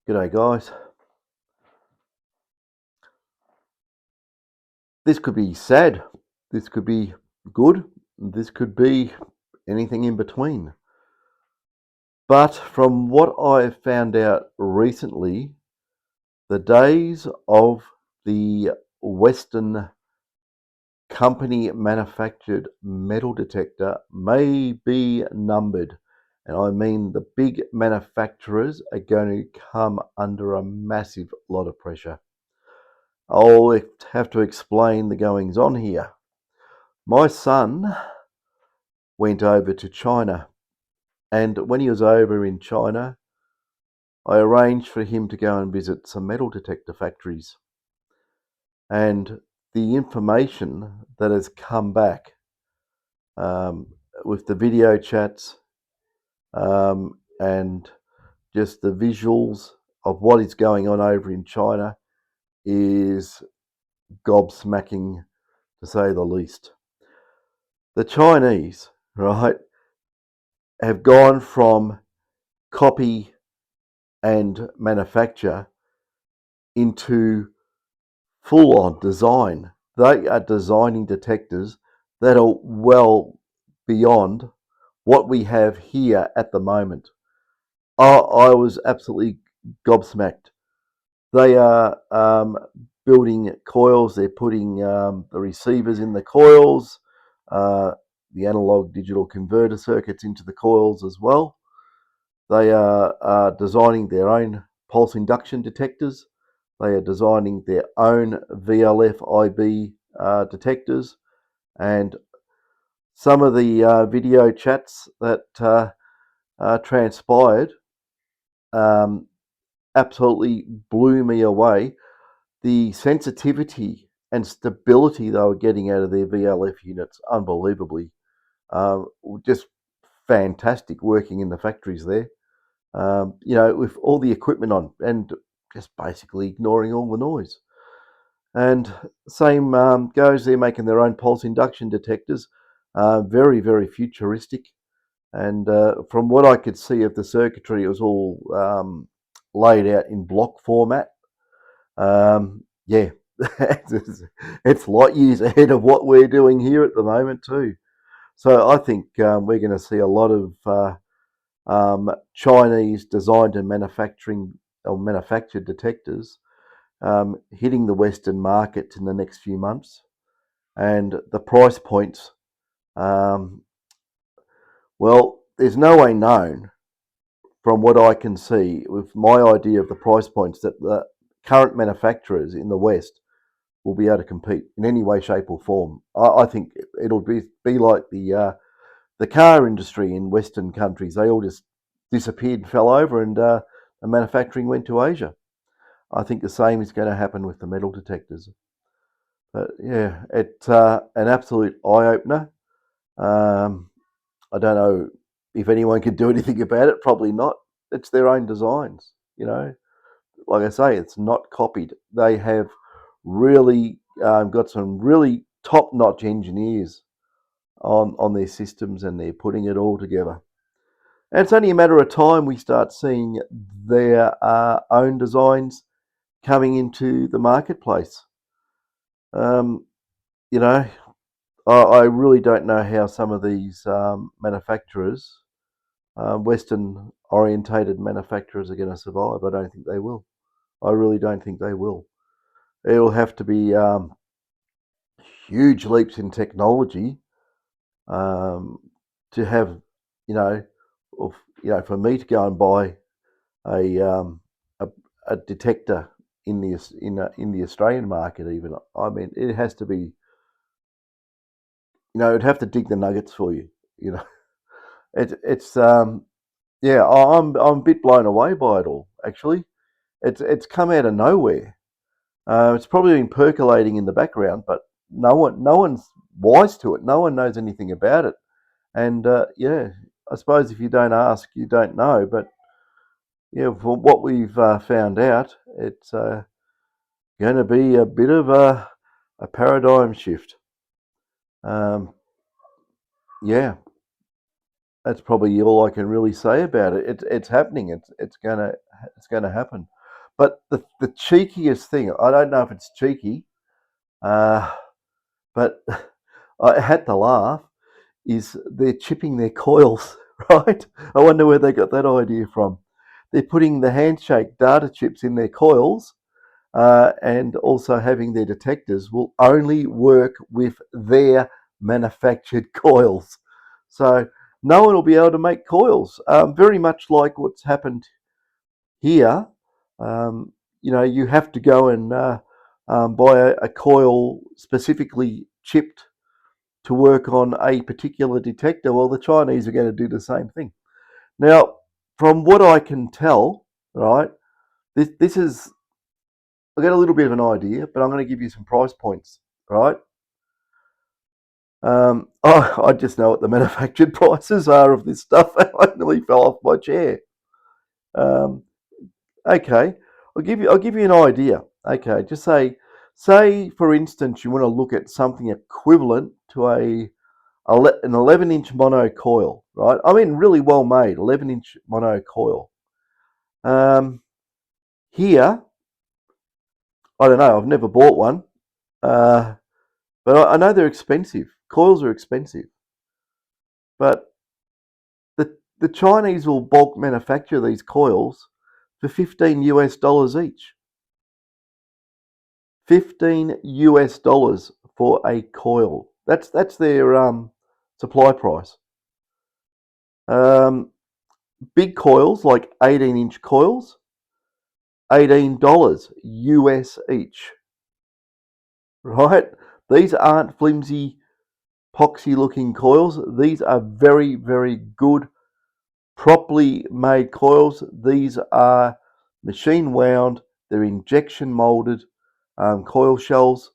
G'day guys. This could be sad, this could be good, this could be anything in between. But from what I've found out recently, the days of the Western company manufactured metal detector may be numbered. And I mean the big manufacturers are going to come under a massive lot of pressure. I'll have to explain the goings on here. My son went over to China, and when he was over in China, I arranged for him to go and visit some metal detector factories. And the information that has come back um, with the video chats and just the visuals of what is going on over in China is gobsmacking, to say the least. The Chinese, right, have gone from copy and manufacture into full-on design. They are designing detectors that are well beyond what we have here at the moment. I was absolutely gobsmacked. They are building coils. They're putting the receivers in the coils, the analog digital converter circuits into the coils as well. They are designing their own pulse induction detectors. They are designing their own VLF IB detectors, and some of the video chats that transpired absolutely blew me away. The sensitivity and stability they were getting out of their VLF units, unbelievably, just fantastic working in the factories there. With all the equipment on and just basically ignoring all the noise. And same goes, they're making their own pulse induction detectors, very, very futuristic. And from what I could see of the circuitry, it was all laid out in block format. Yeah, it's light years ahead of what we're doing here at the moment too. So I think we're going to see a lot of Chinese designed and manufactured detectors hitting the Western market in the next few months, and the price points. Um, well, there's no way known from what I can see with my idea of the price points that the current manufacturers in the West will be able to compete in any way, shape, or form. I think it'll be like the car industry in Western countries. They all just disappeared and fell over, and the manufacturing went to Asia. I think the same is going to happen with the metal detectors. But yeah, it's an absolute eye opener. Um, I don't know if anyone could do anything about it. Probably not. It's their own designs. Like I say, it's not copied. They have really got some really top-notch engineers on their systems, and they're putting it all together. And it's only a matter of time we start seeing their own designs coming into the marketplace. Um, you know, I really don't know how some of these manufacturers, Western orientated manufacturers, are going to survive. I don't think they will. I really don't think they will. It'll have to be huge leaps in technology um, to have, you know, for me to go and buy a um, a, a detector in the Australian market. Even I mean, it has to be. It'd have to dig the nuggets for you. You know, it's yeah. I'm a bit blown away by it all. Actually, it's come out of nowhere. It's probably been percolating in the background, but no one's wise to it. No one knows anything about it. And yeah, I suppose if you don't ask, you don't know. But yeah, from what we've found out, it's going to be a bit of a paradigm shift. Um, yeah, that's probably all I can really say about it. It's happening. It's going to to happen. But the cheekiest thing, I don't know if it's cheeky, but I had to laugh, is they're chipping their coils, right? I wonder where they got that idea from. They're putting the handshake data chips in their coils, and also having their detectors will only work with their manufactured coils. So no one will be able to make coils. Very much like what's happened here. Um, you have to go and buy a coil specifically chipped to work on a particular detector. Well, the Chinese are going to do the same thing. Now, from what I can tell, right, this is, I get a little bit of an idea, but I'm going to give you some price points, right? I just know what the manufactured prices are of this stuff. I nearly fell off my chair. Um, okay, I'll give you an idea. Okay, just say for instance you want to look at something equivalent to an 11-inch mono coil, right? I mean, really well made 11-inch mono coil. Here, I don't know. I've never bought one, uh, but I know they're expensive. Coils are expensive, but the Chinese will bulk manufacture these coils for $15 each. $15 for a coil. That's their supply price. Um, Big coils like 18-inch coils, $18 each. Right? These aren't flimsy, poxy looking coils. These are very, very good, properly made coils. These are machine wound, they're injection molded coil shells.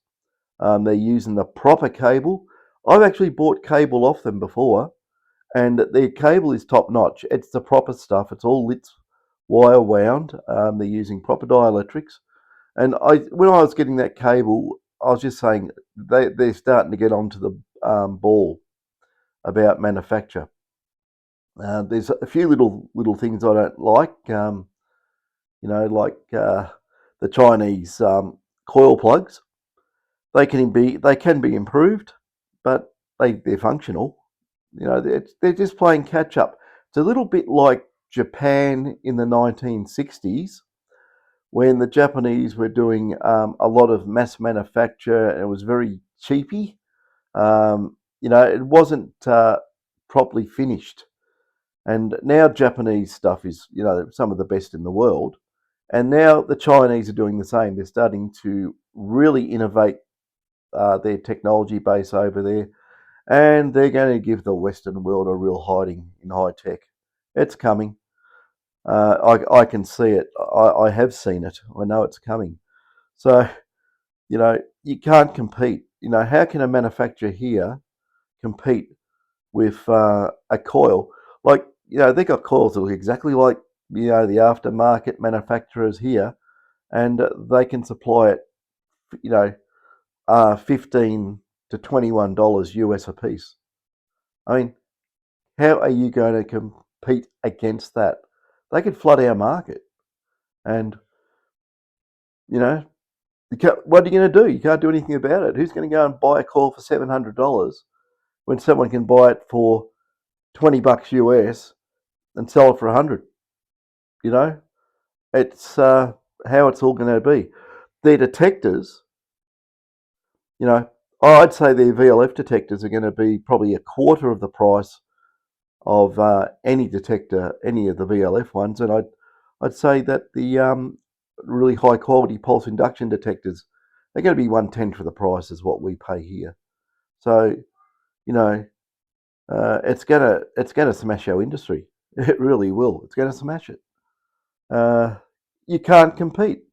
They're using the proper cable. I've actually bought cable off them before, and their cable is top notch. It's the proper stuff. It's all lit wire wound. They're using proper dielectrics. And when I was getting that cable, I was just saying they're starting to get onto the ball about manufacture. There's a few little things I don't like. Like the Chinese coil plugs. They can be improved, but they're functional. They're just playing catch up. It's a little bit like Japan in the 1960s when the Japanese were doing a lot of mass manufacture and it was very cheapy. It wasn't properly finished. And now Japanese stuff is, some of the best in the world. And now the Chinese are doing the same. They're starting to really innovate their technology base over there, and they're going to give the Western world a real hiding in high tech. It's coming. I can see it. I have seen it. I know it's coming. So, you can't compete. How can a manufacturer here compete with a coil? Like, they got coils that look exactly like, the aftermarket manufacturers here, and they can supply it, 15 to $21 US a piece. I mean, how are you going to compete against that? They could flood our market, and you know, what are you going to do? You can't do anything about it. Who's going to go and buy a coil for $700 when someone can buy it for $20 US and sell it for 100? You know, it's how it's all going to be. Their detectors, I'd say their VLF detectors are going to be probably a quarter of the price of any detector, any of the VLF ones, and I'd say that the really high quality pulse induction detectors, they're going to be 1/10 of the price as what we pay here. So you know it's gonna smash our industry. It really will. It's going to smash it. You can't compete,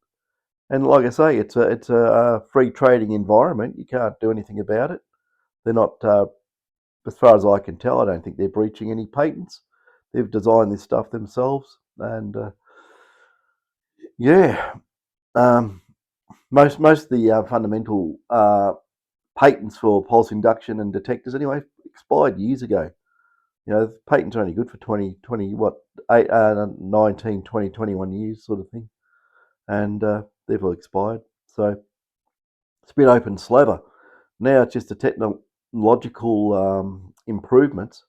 and like I say, it's a free trading environment. You can't do anything about it. They're not. As far as I can tell, I don't think they're breaching any patents. They've designed this stuff themselves, and yeah, um, most of the fundamental patents for pulse induction and detectors, anyway, expired years ago. The patents are only good for 20, what, 19, 20, 21 years sort of thing. And they've all expired. So it's been open slather. Now it's just the technological improvements.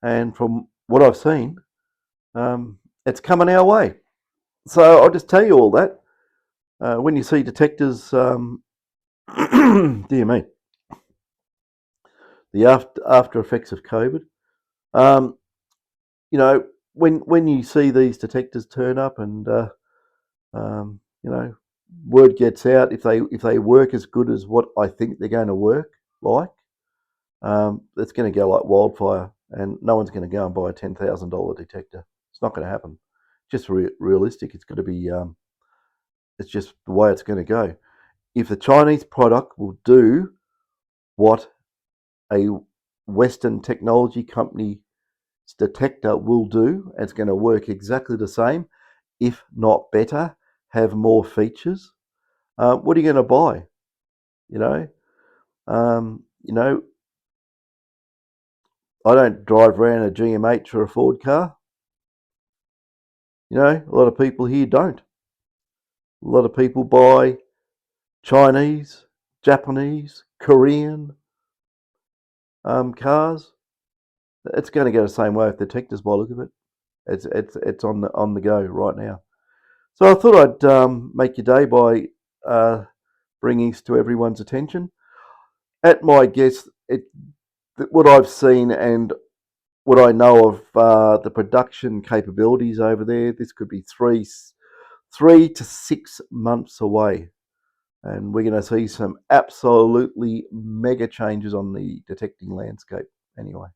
And from what I've seen, it's coming our way. So I'll just tell you all that. When you see detectors, dear me, the after effects of COVID, um, when you see these detectors turn up and word gets out, if they work as good as what I think they're going to work like, it's going to go like wildfire, and no one's going to go and buy a $10,000 detector. It's not going to happen. Just realistic. It's going to be. It's just the way it's going to go. If the Chinese product will do what a Western technology company's detector will do, it's going to work exactly the same, if not better, have more features. What are you going to buy? You know, I don't drive around a GM8 or a Ford car. A lot of people here don't. A lot of people buy Chinese, Japanese, Korean cars. It's going to go the same way with detectors by the look of it. It's on the go right now. So I thought I'd make your day by bringing this to everyone's attention. At my guess, what I've seen and what I know of the production capabilities over there, this could be 3 to 6 months away. And we're going to see some absolutely mega changes on the detecting landscape anyway.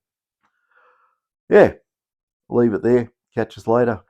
Yeah, leave it there. Catch us later.